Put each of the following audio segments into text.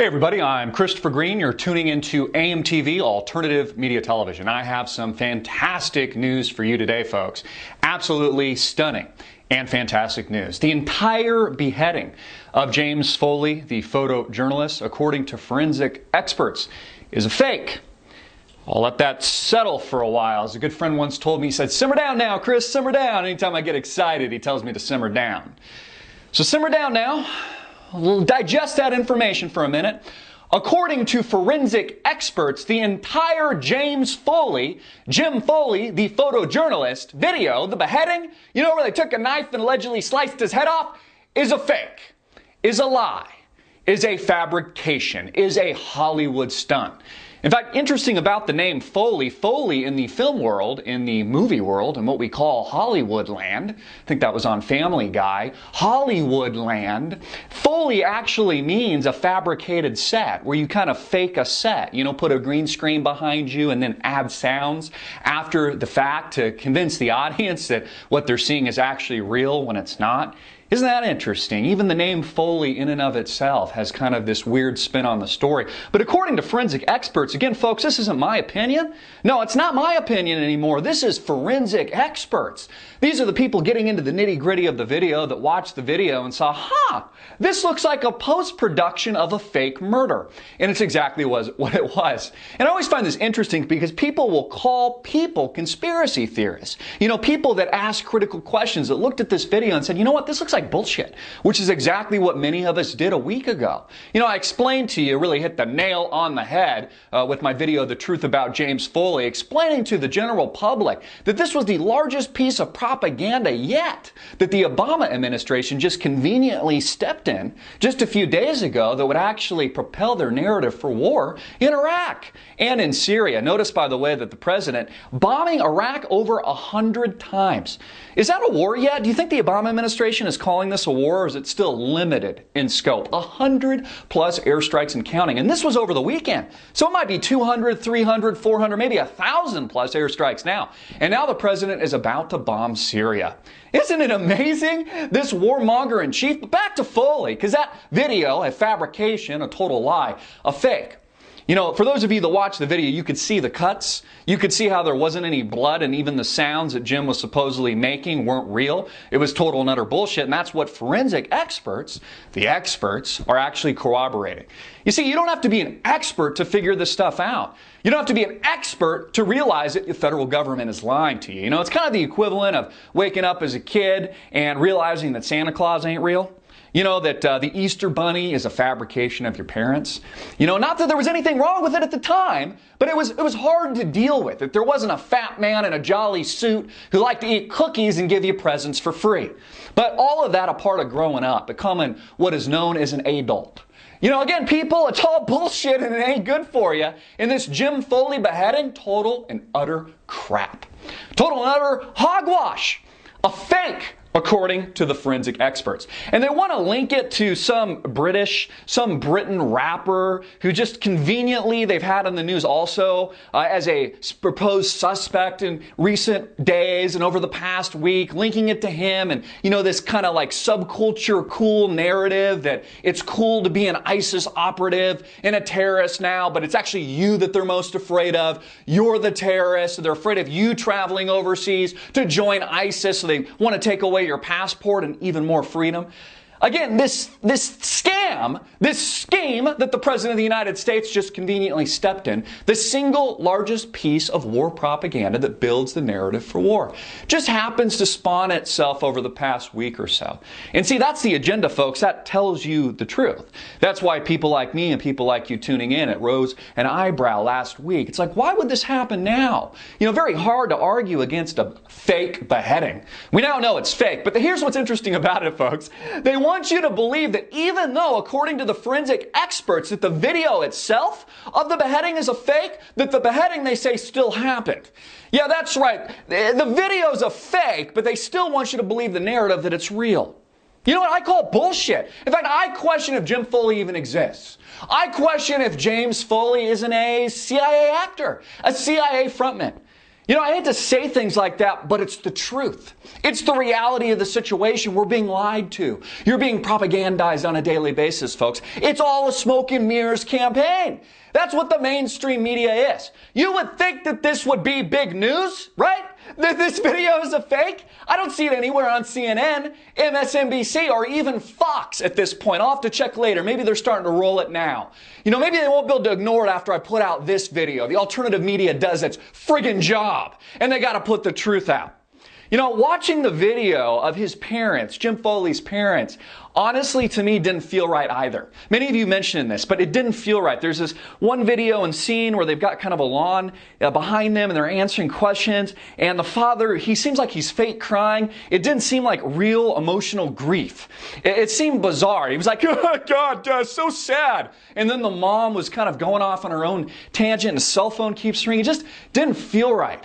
Hey everybody, I'm Christopher Green. You're tuning into AMTV, Alternative Media Television. I have some fantastic news for you today, folks. Absolutely stunning and fantastic news. The entire beheading of James Foley, the photojournalist, according to forensic experts, is a fake. I'll let that settle for a while. As a good friend once told me, he said, "Simmer down now, Chris, simmer down." Anytime I get excited, he tells me to simmer down. So simmer down now. We'll digest that information for a minute. According to forensic experts, the entire Jim Foley, the photojournalist, video, the beheading, where they took a knife and allegedly sliced his head off, is a fake, is a lie, is a fabrication, is a Hollywood stunt. In fact, interesting about the name Foley, Foley in the film world, in the movie world, and what we call Hollywood land, I think that was on Family Guy, Hollywood land, Foley actually means a fabricated set, where you kind of fake a set, put a green screen behind you and then add sounds after the fact to convince the audience that what they're seeing is actually real when it's not. Isn't that interesting? Even the name Foley in and of itself has kind of this weird spin on the story. But according to forensic experts, again, folks, this isn't my opinion. No, it's not my opinion anymore. This is forensic experts. These are the people getting into the nitty-gritty of the video that watched the video and saw, this looks like a post-production of a fake murder. And it's exactly what it was. And I always find this interesting because people will call people conspiracy theorists. People that ask critical questions, that looked at this video and said, you know what, this looks like bullshit, which is exactly what many of us did a week ago. I explained to you, really hit the nail on the head with my video, The Truth About James Foley, explaining to the general public that this was the largest piece of propaganda yet that the Obama administration just conveniently stepped in just a few days ago that would actually propel their narrative for war in Iraq and in Syria. Notice, by the way, that the president bombing Iraq over 100 times. Is that a war yet? Do you think the Obama administration is calling this a war, or is it still limited in scope? 100 plus airstrikes and counting. And this was over the weekend. So it might be 200, 300, 400, maybe 1,000 plus airstrikes now. And now the president is about to bomb Syria. Isn't it amazing? This warmonger in chief. But back to Foley, because that video, a fabrication, a total lie, a fake. For those of you that watched the video, you could see the cuts. You could see how there wasn't any blood, and even the sounds that Jim was supposedly making weren't real. It was total and utter bullshit, and that's what forensic experts, the experts, are actually corroborating. You see, you don't have to be an expert to figure this stuff out. You don't have to be an expert to realize that the federal government is lying to you. It's kind of the equivalent of waking up as a kid and realizing that Santa Claus ain't real. That the Easter Bunny is a fabrication of your parents. Not that there was anything wrong with it at the time, but it was hard to deal with. That there wasn't a fat man in a jolly suit who liked to eat cookies and give you presents for free. But all of that a part of growing up, becoming what is known as an adult. Again, people, it's all bullshit and it ain't good for you. And this Jim Foley beheading, total and utter crap. Total and utter hogwash. A fake, according to the forensic experts. And they want to link it to some Britain rapper who just conveniently they've had in the news also as a proposed suspect in recent days and over the past week, linking it to him and, this kind of like subculture cool narrative that it's cool to be an ISIS operative and a terrorist now, but it's actually you that they're most afraid of. You're the terrorist. So they're afraid of you traveling overseas to join ISIS, so they want to take away your passport and even more freedom. Again, this scam, this scheme that the President of the United States just conveniently stepped in, the single largest piece of war propaganda that builds the narrative for war, just happens to spawn itself over the past week or so. And see, that's the agenda, folks. That tells you the truth. That's why people like me and people like you tuning in, it rose an eyebrow last week. It's like, why would this happen now? Very hard to argue against a fake beheading. We now know it's fake, but here's what's interesting about it, folks. They want you to believe that even though, according to the forensic experts, that the video itself of the beheading is a fake, that the beheading, they say, still happened. Yeah, that's right. The video's a fake, but they still want you to believe the narrative that it's real. You know what? I call bullshit. In fact, I question if Jim Foley even exists. I question if James Foley isn't a CIA actor, a CIA frontman. You know, I hate to say things like that, but it's the truth. It's the reality of the situation. We're being lied to. You're being propagandized on a daily basis, folks. It's all a smoke and mirrors campaign. That's what the mainstream media is. You would think that this would be big news, right? That this video is a fake? I don't see it anywhere on CNN, MSNBC, or even Fox at this point. I'll have to check later. Maybe they're starting to roll it now. You know, maybe they won't be able to ignore it after I put out this video. The alternative media does its friggin' job, and they gotta put the truth out. You know, watching the video of his parents, Jim Foley's parents, honestly to me didn't feel right either. Many of you mentioned this, but it didn't feel right. There's this one video and scene where they've got kind of a lawn behind them and they're answering questions, and the father, he seems like he's fake crying. It didn't seem like real emotional grief. It seemed bizarre. He was like, oh, God, so sad. And then the mom was kind of going off on her own tangent and the cell phone keeps ringing. It just didn't feel right.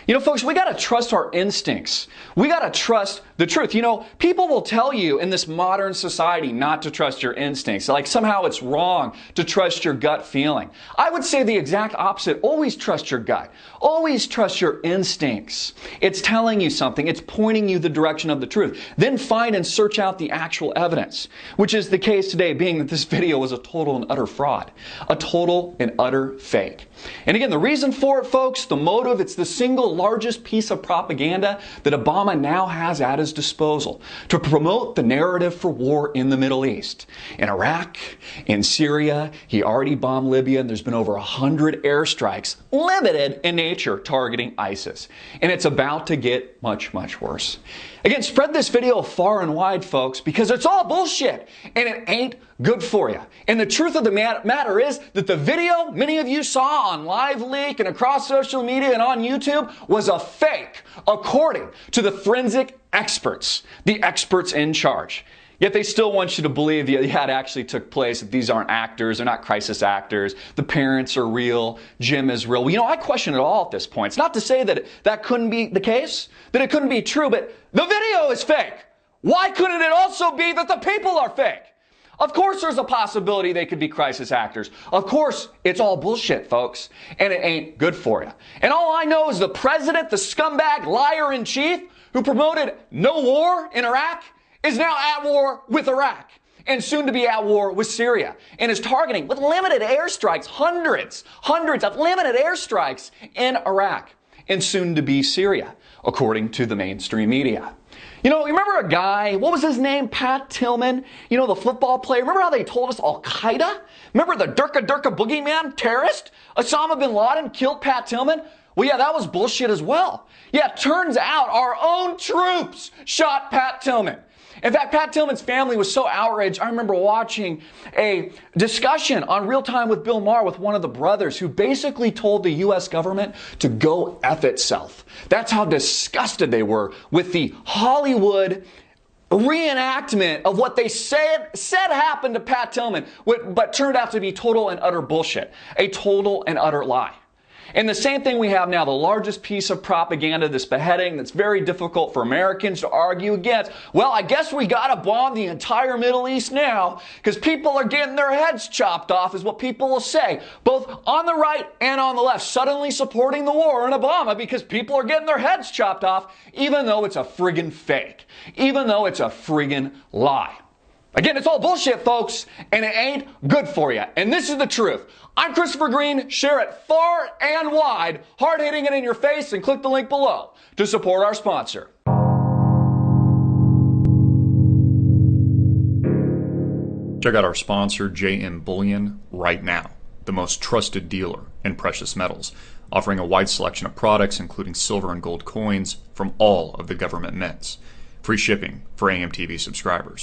You know, folks, we got to trust our instincts. We got to trust the truth. You know, people will tell you in this modern society not to trust your instincts. Like somehow it's wrong to trust your gut feeling. I would say the exact opposite. Always trust your gut. Always trust your instincts. It's telling you something. It's pointing you the direction of the truth. Then find and search out the actual evidence, which is the case today, being that this video was a total and utter fraud. A total and utter fake. And again, the reason for it, folks, the motive, it's the single largest piece of propaganda that Obama now has at his disposal to promote the narrative for war in the Middle East. In Iraq, in Syria, he already bombed Libya, and there's been over 100 airstrikes, limited in nature, targeting ISIS. And it's about to get much, much worse. Again, spread this video far and wide, folks, because it's all bullshit, and it ain't good for you. And the truth of the matter is that the video many of you saw on Live Leak and across social media and on YouTube was a fake, according to the forensic experts, the experts in charge. Yet they still want you to believe that it actually took place, that these aren't actors, they're not crisis actors, the parents are real, Jim is real. Well, you know, I question it all at this point. It's not to say that that couldn't be the case, that it couldn't be true, but the video is fake. Why couldn't it also be that the people are fake? Of course there's a possibility they could be crisis actors. Of course, it's all bullshit, folks, and it ain't good for you. And all I know is the president, the scumbag liar-in-chief, who promoted no war in Iraq, is now at war with Iraq and soon to be at war with Syria and is targeting with limited airstrikes, hundreds of limited airstrikes in Iraq and soon to be Syria, according to the mainstream media. You know, you remember a guy, what was his name? Pat Tillman, you know, the football player. Remember how they told us Al-Qaeda? Remember the Durka boogeyman terrorist? Osama bin Laden killed Pat Tillman? Well, yeah, that was bullshit as well. Yeah, turns out our own troops shot Pat Tillman. In fact, Pat Tillman's family was so outraged. I remember watching a discussion on Real Time with Bill Maher with one of the brothers who basically told the U.S. government to go F itself. That's how disgusted they were with the Hollywood reenactment of what they said happened to Pat Tillman, but turned out to be total and utter bullshit. A total and utter lie. And the same thing we have now, the largest piece of propaganda, this beheading that's very difficult for Americans to argue against. Well, I guess we gotta bomb the entire Middle East now because people are getting their heads chopped off is what people will say, both on the right and on the left, suddenly supporting the war in Obama because people are getting their heads chopped off even though it's a friggin' fake, even though it's a friggin' lie. Again, it's all bullshit, folks, and it ain't good for you. And this is the truth. I'm Christopher Green. Share it far and wide, hard-hitting it in your face, and click the link below to support our sponsor. Check out our sponsor, JM Bullion, right now, the most trusted dealer in precious metals, offering a wide selection of products, including silver and gold coins from all of the government mints. Free shipping for AMTV subscribers.